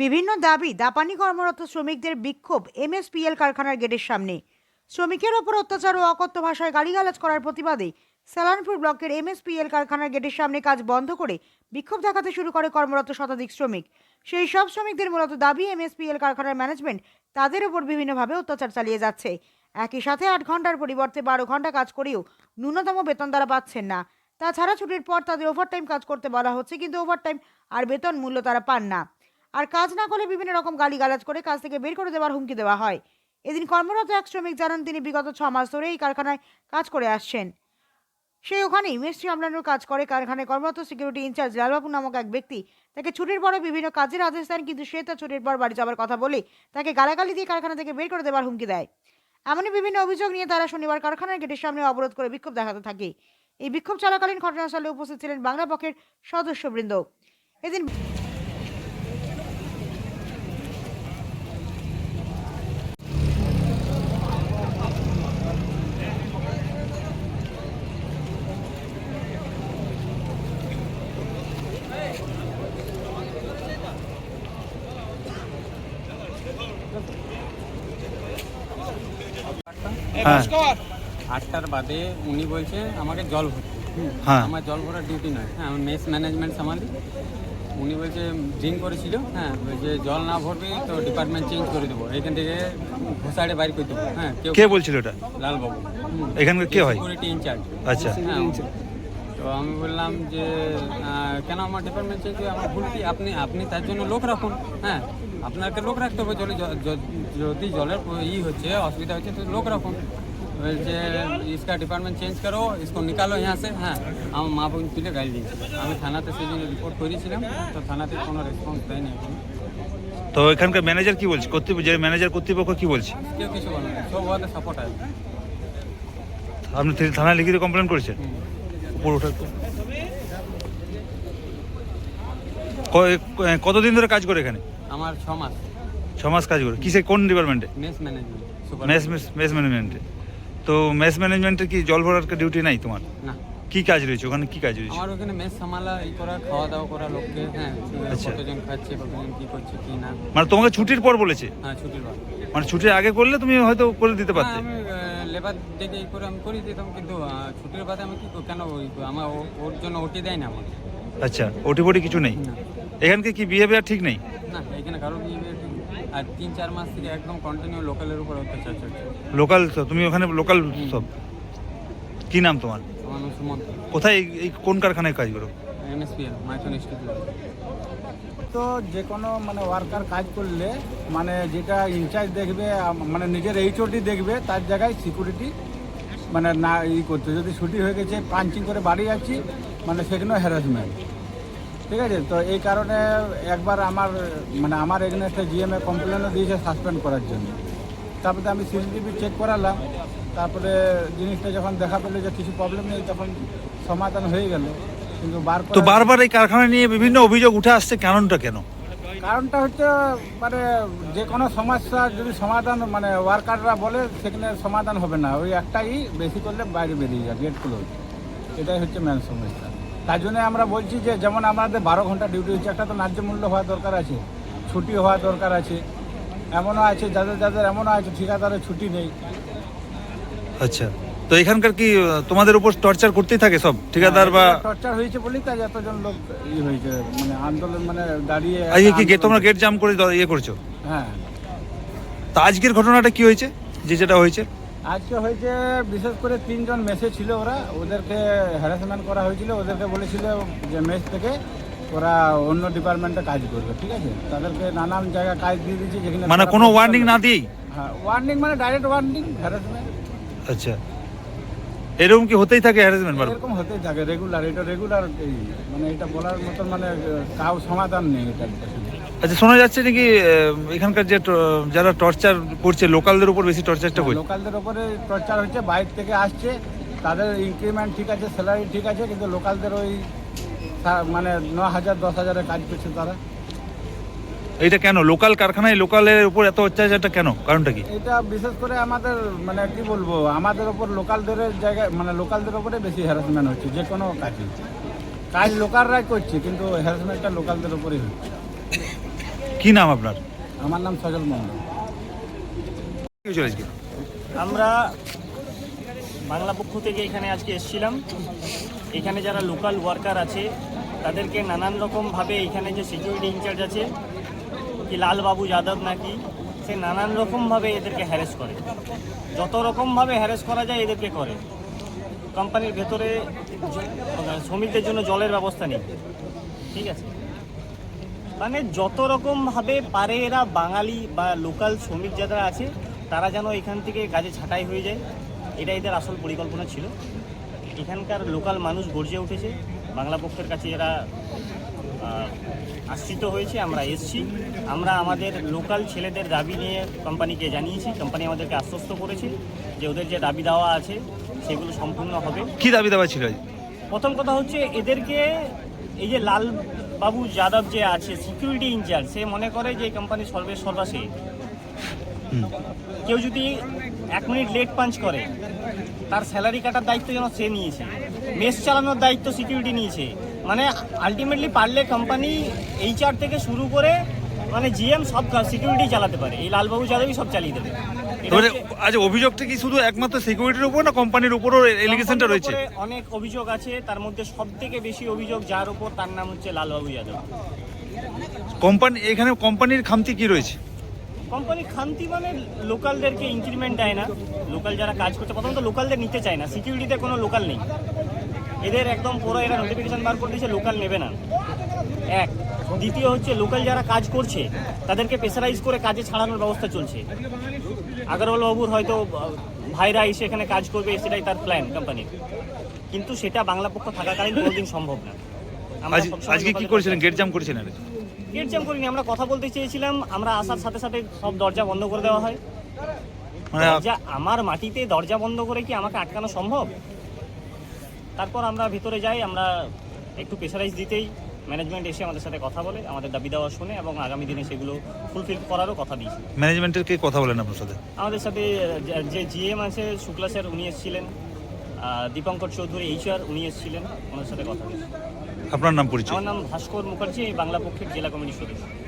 বিভিন্ন দাবি দাপানি কর্মরত শ্রমিকদের বিক্ষোভ এমএসপিএল কারখানার গেটের সামনে। শ্রমিকের ওপর অত্যাচার ও অকথ্য ভাষায় গালিগালাজ করার প্রতিবাদে সালানপুর ব্লকের এমএসপিএল কারখানার গেটের সামনে কাজ বন্ধ করে বিক্ষোভ দেখাতে শুরু করে কর্মরত শতাধিক শ্রমিক। সেই সব শ্রমিকদের মূলত দাবি এমএসপিএল কারখানার ম্যানেজমেন্ট তাদের উপর বিভিন্নভাবে অত্যাচার চালিয়ে যাচ্ছে। একই সাথে 8 ঘন্টার পরিবর্তে 12 ঘন্টা কাজ করেও ন্যূনতম বেতন তারা পাচ্ছেন না। তাছাড়া ছুটির পর তাদের ওভারটাইম কাজ করতে বলা হচ্ছে, কিন্তু ওভারটাইম আর বেতন মূল্য তারা পান না। আর কাজ না করলে বিভিন্ন রকম গালিগালাজ করে কাজ থেকে বের করে দেওয়ার হুমকি দেওয়া হয়। এদিন কর্মরত এক শ্রমিক জানান তিনি বিগত 6 মাস ধরে এই কারখানায় কাজ করে আসছেন। সেই ওখানেই মিস্ত্রি আমলানোর কাজ করে। কারখানায় কর্মরত সিকিউরিটি ইনচার্জ লালবাবু নামক এক ব্যক্তি তাকে ছুটির পরে বিভিন্ন কাজের আদেশ দেন, কিন্তু সে তার ছুটির পর বাড়ি যাওয়ার কথা বলে তাকে গালাগালি দিয়ে কারখানা থেকে বের করে দেওয়ার হুমকি দেয়। এমনই বিভিন্ন অভিযোগ নিয়ে তারা শনিবার কারখানার গেটের সামনে অবরোধ করে বিক্ষোভ দেখাতে থাকে। এই বিক্ষোভ চলাকালীন ঘটনাস্থলে উপস্থিত ছিলেন বাংলা পক্ষের সদস্যবৃন্দ। এদিন হ্যাঁ 8টার বাদে উনি বলছে আমাকে জল ভরতে। হ্যাঁ আমার জল ভরার ডিউটি নয়। হ্যাঁ, আমি মেস ম্যানেজমেন্ট সামালি। উনি বলছে ড্রিঙ্ক করেছিল। হ্যাঁ, বলছে জল না ভরবি তো ডিপার্টমেন্ট চেঞ্জ করে দেবো, এখান থেকে ঘোষাড়ে বাইর করে দেবো। হ্যাঁ, কে বলছিল এটা? লালবাবু, এখানকার কে হয়? Security incharge. আচ্ছা হ্যাঁ, তো আমি বললাম যে কেন আমার ডিপার্টমেন্ট চেঞ্জ হবে, আমার ভুল কি? আপনি তার জন্য লোক রাখুন। হ্যাঁ, আপনাকে লোক রাখতে হবে। যদি জলের হচ্ছে, অসুবিধা হচ্ছে তো লোক রাখুন। বলছে इसका ডিপার্টমেন্ট চেঞ্জ করো, इसको निकालो यहाँ से। হ্যাঁ, আমার মা বোন তুলে গাড়ি দিয়েছে। আমি থানাতে সেই জন্য রিপোর্ট করেছিলাম, তো থানাতে কোনো রেসপন্স দেয়নি এখন। তো এখানকার ম্যানেজার কি বলছে? যে ম্যানেজার কর্তৃপক্ষ কি বলছে? কেউ কিছু বলে না, সব ওদের সাপোর্ট আছে। আপনি থানায় লিখিত কমপ্লেন করেছেন? উপর ওঠার কতদিন ধরে কাজ করে এখানে? আমার 6 মাস। 6 মাস কাজ করে কিসে, কোন ডিপার্টমেন্টে? Mace management. মেস ম্যানেজমেন্টে। তো মেস ম্যানেজমেন্টে কি জল ভরার ডিউটি নাই তোমার? না, কি কাজ রয়েছে ওখানে? কি কাজ রয়েছে? আমার ওখানে মেস সামালা করা, খাওয়া দাওয়া করা লোককে। হ্যাঁ, আচ্ছা। কতজন খাচ্ছে, কতজন কি করছে কি না। মানে তোমাকে ছুটির পর বলেছে? হ্যাঁ, ছুটির পর। মানে ছুটির আগে করলে তুমি হয়তো করে দিতে পারতে। আমি লেবার ডেকে করে আমি করে দিতাম, কিন্তু ছুটির বাদে আমি কি কেন আমার ওর জন্য ওটি দেয় না আমার। আচ্ছা, ওটি ফটি কিছু নেই না, এখানকে? কি বিহেভিয়ার ঠিক নেই? না, এখানে কারো বিয়ে আর 3-4 মাস থেকে একদম কন্টিনিউ লোকালের উপর অত্যাচার চলছে। লোকাল? তুমি ওখানে লোকাল সব? কি নাম তোমার? আমার নাম সুমন্ত। কোথায় এই কোন কারখানায় কাজ করো? এমএসপিএল মাইথন ইনস্টিটিউট। তো যে কোনো মানে ওয়ার্কার কাজ করলে মানে যেটা ইনচার্জ দেখবে, মানে নিজের এইচওডি দেখবে, তার জায়গায় সিকিউরিটি মানে না করতে। যদি ছুটি হয়ে গেছে, পাঞ্চিং করে বাড়ি যাচ্ছি, মানে সেখানেও হ্যারাসমেন্ট। ঠিক আছে, তো এই কারণে একবার আমার এখানে একটা জিএমএ কমপ্লেনও দিয়েছে সাসপেন্ড করার জন্য। তারপরে আমি সিসিটিভি চেক করালাম, তারপরে জিনিসটা যখন দেখা পেলো যে কিছু প্রবলেম নেই, তখন সমাধান হয়ে গেল। কিন্তু তো বারবার এই কারখানা নিয়ে বিভিন্ন অভিযোগ উঠে আসছে, কারণটা কেন? কারণটা হচ্ছে মানে যে কোনো সমস্যা যদি সমাধান মানে ওয়ার্কাররা বলে, সেখানে সমাধান হবে না। ওই একটাই বেশি করলে বাইরে বেরিয়ে যায়, গেট ক্লোজ। এটাই হচ্ছে মেন সমস্যা। তার জন্য আমরা বলছি যে যেমন আমাদের 12 ঘন্টা ডিউটি হচ্ছে, একটা তো ন্যায্য মূল্য হওয়া দরকার আছে, ছুটি হওয়া দরকার আছে। এমনও আছে যাদের এমনও আছে ঠিকাদারের ছুটি নেই। আচ্ছা, তো এখানকার কি তোমাদের উপর টর্চার করতেই থাকে সব ঠিকাদার বা? টর্চার হয়েছে বলেই তাই এতজন লোক হয়েছে, মানে আন্দোলন, মানে দাঁড়িয়ে। আজকে কি তোমরা গেট জাম করে করছো? হ্যাঁ। তা আজকের ঘটনাটা কি হয়েছে, যেটা হয়েছে? আজকে হয়েছে বিশেষ করে 3 জন মেসে ছিল, ওদেরকে হ্যারাসমেন্ট করা হয়েছিল। ওদেরকে বলেছিল যে মেস থেকে ওরা অন্য ডিপার্টমেন্টে কাজ করবে। ঠিক আছে, তাদেরকে নানান জায়গায় কাজ দিয়ে দিয়েছে, যেখানে মানে কোনো ওয়ার্নিং না দিয়েই? হ্যাঁ, ওয়ার্নিং মানে ডাইরেক্ট ওয়ার্নিং, হ্যারাসমেন্ট। আচ্ছা, এরকম কি হতেই থাকে হ্যারাসমেন্ট? এরকম হতেই থাকে রেগুলার। এটা রেগুলার, মানে এটা বলার মতন মানে কাউ সমাধান নেই এটা। আচ্ছা, শোনা যাচ্ছে নাকি এখানকার যে যারা টর্চার করছে লোকালদের উপর বেশি টর্চারটা করছে? লোকালদের উপরে টর্চার হচ্ছে, বাইরে থেকে আসছে, তাদের ইনক্রিমেন্ট ঠিক আছে, স্যালারি ঠিক আছে, কিন্তু লোকালদের ওই মানে 9,000-10,000-এ কাজ করছে তারা। এইটা কেন লোকাল কারখানায় লোকালের উপর এত অত্যাচারটা কেন? কারণটা কি? এটা বিশেষ করে আমাদের মানে কি বলবো, আমাদের ওপর লোকালদের জায়গায় মানে লোকালদের ওপরে বেশি হ্যারাসমেন্ট হচ্ছে। যে কোনো কাজ লোকালরাই করছে, কিন্তু হ্যারাসমেন্টটা লোকালদের ওপরেই হচ্ছে। কি নাম আপনার? আমার নাম সজল মন্ডল। কি হয়েছিল আজকে? আমরা বাংলা পক্ষ থেকে এখানে আজকে এসেছিলাম। এখানে যারা লোকাল ওয়ার্কার আছে তাদেরকে নানান রকমভাবে এখানে যে সিকিউরিটি ইনচার্জ আছে কি লালবাবু যাদব নাকি, সে নানান রকমভাবে এদেরকে হ্যারেস করে। যত রকমভাবে হ্যারেস করা যায় এদেরকে করে। কোম্পানির ভেতরে শ্রমিকদের জন্য জলের ব্যবস্থা নেই, ঠিক আছে? মানে যত রকমভাবে পারে এরা বাঙালি বা লোকাল শ্রমিক যারা আছে তারা যেন এখান থেকে কাজে ছাঁটাই হয়ে যায়, এটা এদের আসল পরিকল্পনা ছিল। এখানকার লোকাল মানুষ গর্জে উঠেছে, বাংলা পক্ষের কাছে এরা আশ্রিত হয়েছে। আমরা এসছি, আমরা আমাদের লোকাল ছেলেদের দাবি নিয়ে কোম্পানিকে জানিয়েছি। কোম্পানি আমাদেরকে আশ্বস্ত করেছে যে ওদের যে দাবি দেওয়া আছে সেগুলো সম্পূর্ণ হবে। কি দাবি দাবা ছিল আজ? প্রথম কথা হচ্ছে এদেরকে এই যে লাল বাবু যাদব যে আছে সিকিউরিটি ইনচার্জ, সে মনে করে যে এই কোম্পানির সর্বসে কেউ যদি 1 মিনিট লেট পাঞ্চ করে তার স্যালারি কাটার দায়িত্ব যেন সে নিয়েছে, মেস চালানোর দায়িত্ব সিকিউরিটি নিয়েছে। মানে আলটিমেটলি পারলে কোম্পানি HR থেকে শুরু করে মানে GM সব সিকিউরিটি চালাতে পারে, এই লালবাবু যাদবই সব চালিয়ে দেবে। এটা মানে হচ্ছে- আজ অভিযোগটা কি শুধু একমাত্র সিকিউরিটির উপর না কোম্পানির উপরও এলিগেশনটা রয়েছে? কোম্পানির উপরে অনেক অভিযোগ আছে, তার মধ্যে সবথেকে বেশি অভিযোগ যার উপর তার নাম হচ্ছে লালবাবু যাদব। কোম্পানি এখানে কোম্পানির খামতি কি রয়েছে? কোম্পানি খামতি মানে লোকালদেরকে ইনক্রিমেন্ট দেয় না। লোকাল যারা কাজ করছে প্রথমত লোকালদের নিতে চায় না, সিকিউরিটিতে কোনো লোকাল নেই এদের, একদম পুরো এরা নোটিফিকেশন বার করে দিয়েছে লোকাল নেবে না। এক, দ্বিতীয় হচ্ছে লোকাল যারা কাজ করছে তাদেরকে প্রেসারাইজ করে কাজে ছাড়ানোর ব্যবস্থা চলছে। আগরওয়াল বাবুর হয়তো ভাইরা এসে এখানে কাজ করবে, সেটাই তার প্ল্যান কোম্পানির, কিন্তু সেটা বাংলা পক্ষ থাকাকালীন কোনোদিন সম্ভব না। আমরা আজ সবসময় আজকে কি লোকালদের করেছিলেন? কাছে- গেট জাম করেছিলেন? গেট জ্যাম করিনি, আমরা কথা বলতে চেয়েছিলাম। আমরা আসার সাথে সাথে সব দরজা বন্ধ করে দেওয়া হয়। মানে দরজা আমার মাটিতে দরজা বন্ধ করে কি আমাকে আটকানো সম্ভব? তারপর আমরা ভিতরে যাই, আমরা একটু প্রেসারাইজ দিতেই ম্যানেজমেন্ট এসে আমাদের সাথে কথা বলে, আমাদের দাবি দেওয়া শোনে এবং আগামী দিনে সেগুলো ফুলফিল করারও কথা দিয়েছে। ম্যানেজমেন্টের কে কথা বলেন আপনার সাথে? আমাদের সাথে যে GM আছে শুক্লা স্যার, উনি এসেছিলেন। দীপঙ্কর চৌধুরী HR উনি এসেছিলেন, ওনার সাথে কথা বলেছি। আপনার নাম পরিচয়? আমার নাম ভাস্কর মুখার্জি, এই বাংলা পক্ষের জেলা কমিটির সদস্য।